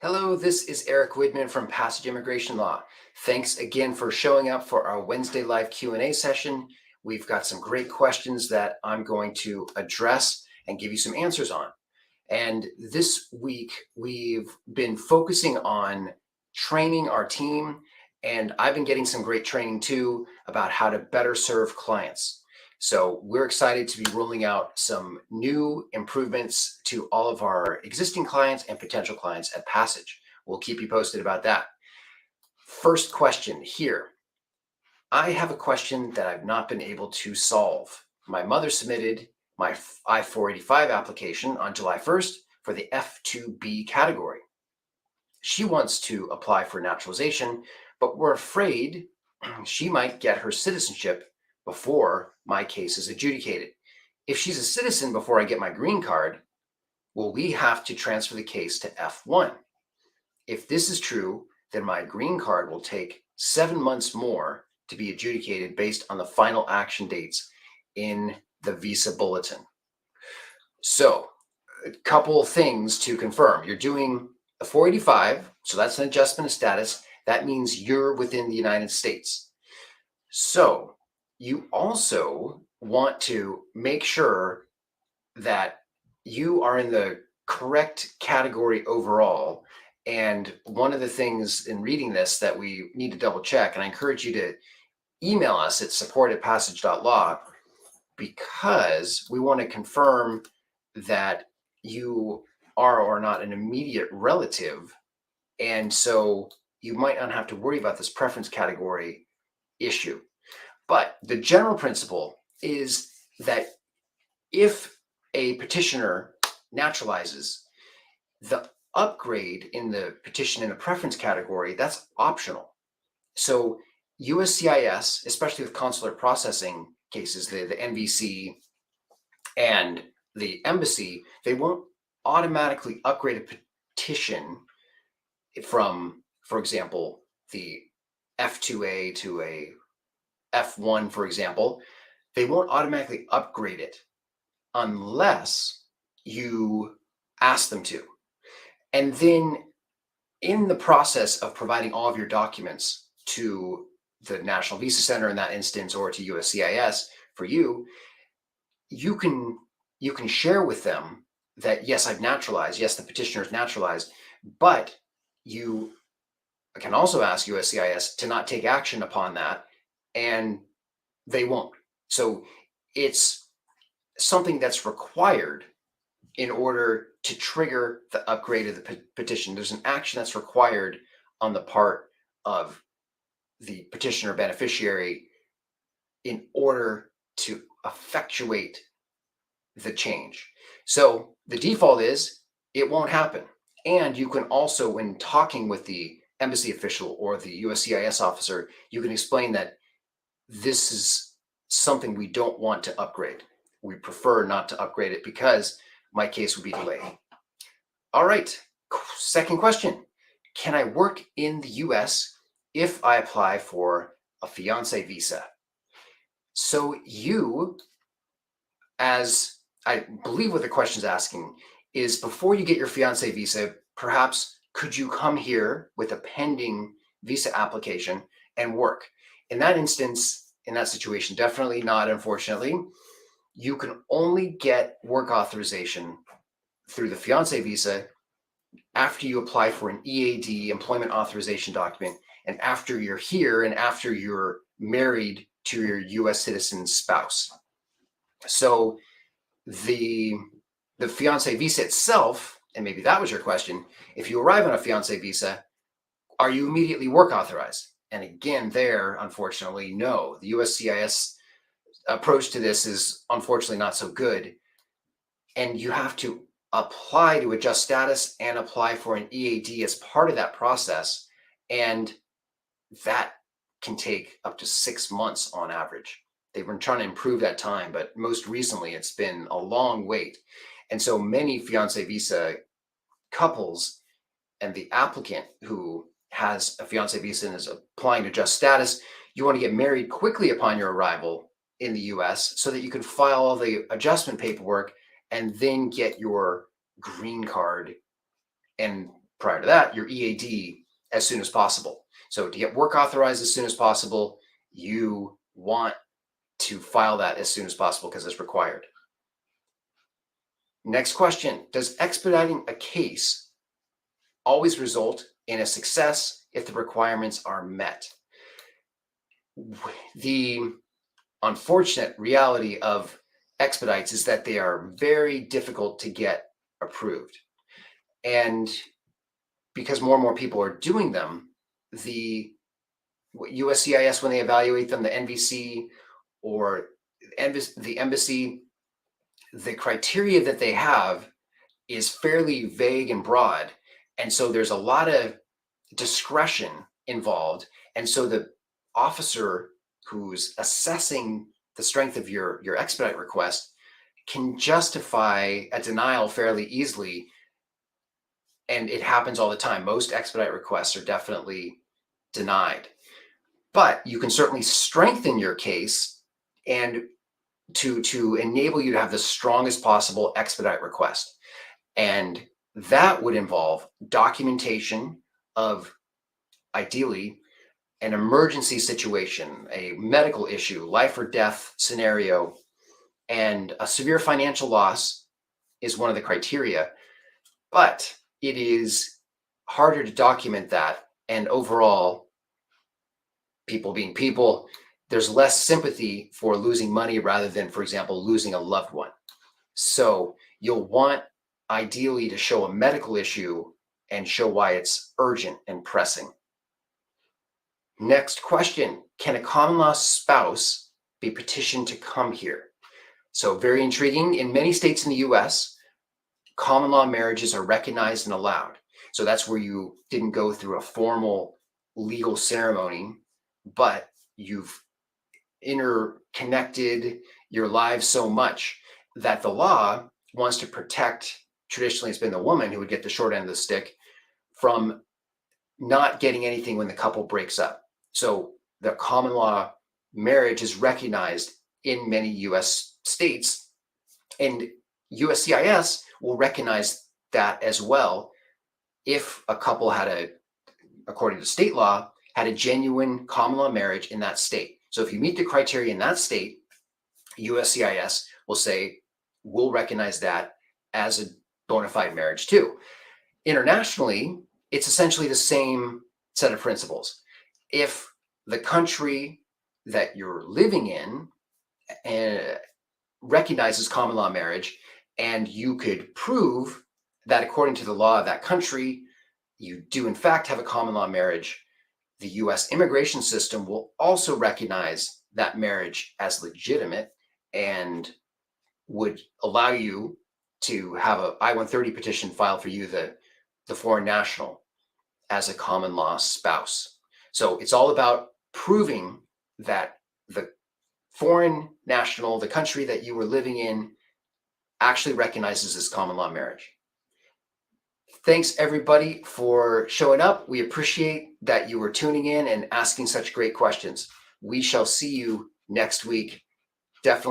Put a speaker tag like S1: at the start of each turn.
S1: Hello, this is Erick Widman from Passage Immigration Law. Thanks again for showing up for our Wednesday live Q&A session. We've got some great questions that I'm going to address and give you some answers on. And this week, we've been focusing on training our team, and I've been getting some great training too about how to better serve clients. So we're excited to be rolling out some new improvements to all of our existing clients and potential clients at Passage. We'll keep you posted about that. First question here. I have a question that I've not been able to solve. My mother submitted my I-485 application on July 1st for the F2B category. She wants to apply for naturalization, but we're afraid she might get her citizenship before my case is adjudicated. If she's a citizen before I get my green card, will we have to transfer the case to F1? If this is true, then my green card will take 7 months more to be adjudicated based on the final action dates in the visa bulletin. So, a couple things to confirm. You're doing a 485, so that's an adjustment of status. That means you're within the United States. So, you also want to make sure that you are in the correct category overall. And one of the things in reading this that we need to double check, and I encourage you to email us at support@passage.law, because we want to confirm that you are or not an immediate relative. And so you might not have to worry about this preference category issue. But the general principle is that if a petitioner naturalizes, the upgrade in the petition in the preference category, that's optional. So USCIS, especially with consular processing cases, the NVC and the embassy, they won't automatically upgrade a petition from, for example, the F2A to a F1, for example. They won't automatically upgrade it unless you ask them to. And then in the process of providing all of your documents to the National Visa Center in that instance, or to USCIS for you, you can share with them that, yes, I've naturalized, yes, the petitioner is naturalized, but you can also ask USCIS to not take action upon that, and they won't. So it's something that's required in order to trigger the upgrade of the petition. There's an action that's required on the part of the petitioner beneficiary in order to effectuate the change. So the default is it won't happen. And you can also, when talking with the embassy official or the USCIS officer, you can explain that this is something we don't want to upgrade. We prefer not to upgrade it because my case would be delayed. All right, second question. Can I work in the US if I apply for a fiance visa? So you, as I believe what the question is asking, is before you get your fiance visa, perhaps could you come here with a pending visa application and work? In that instance, in that situation, definitely not, unfortunately. You can only get work authorization through the fiance visa after you apply for an EAD, employment authorization document, and after you're here and after you're married to your US citizen spouse. So the fiance visa itself, and maybe that was your question, if you arrive on a fiance visa, are you immediately work authorized? And again, there, unfortunately, no. The USCIS approach to this is unfortunately not so good. And you have to apply to adjust status and apply for an EAD as part of that process. And that can take up to 6 months on average. They've been trying to improve that time, but most recently it's been a long wait. And so many fiance visa couples and the applicant who has a fiance visa and is applying to adjust status, you want to get married quickly upon your arrival in the US so that you can file all the adjustment paperwork and then get your green card and prior to that, your EAD as soon as possible. So to get work authorized as soon as possible, you want to file that as soon as possible because it's required. Next question, does expediting a case always result in a success if the requirements are met? The unfortunate reality of expedites is that they are very difficult to get approved. And because more and more people are doing them, the USCIS, when they evaluate them, the NVC or the embassy, the criteria that they have is fairly vague and broad. And so there's a lot of discretion involved. And so the officer who's assessing the strength of your expedite request can justify a denial fairly easily. And it happens all the time. Most expedite requests are definitely denied. But you can certainly strengthen your case and to enable you to have the strongest possible expedite request. And that would involve documentation of, ideally, an emergency situation, a medical issue, life or death scenario, and a severe financial loss is one of the criteria. But it is harder to document that. And overall, people being people, there's less sympathy for losing money rather than, for example, losing a loved one. So you'll want ideally to show a medical issue and show why it's urgent and pressing. Next question, can a common law spouse be petitioned to come here? So very intriguing. In many states in the US, common law marriages are recognized and allowed. So that's where you didn't go through a formal legal ceremony, but you've interconnected your lives so much that the law wants to protect, traditionally it's been the woman who would get the short end of the stick, from not getting anything when the couple breaks up. So the common law marriage is recognized in many US states, and USCIS will recognize that as well if a couple had according to state law, had a genuine common law marriage in that state. So if you meet the criteria in that state, USCIS will say, we'll recognize that as a bona fide marriage too. Internationally, it's essentially the same set of principles. If the country that you're living in recognizes common law marriage, and you could prove that according to the law of that country, you do in fact have a common law marriage, the US immigration system will also recognize that marriage as legitimate and would allow you to have a I-130 petition filed for you, the foreign national, as a common law spouse. So it's all about proving that the foreign national, the country that you were living in, actually recognizes this common law marriage. Thanks everybody for showing up. We appreciate that you were tuning in and asking such great questions. We shall see you next week. Definitely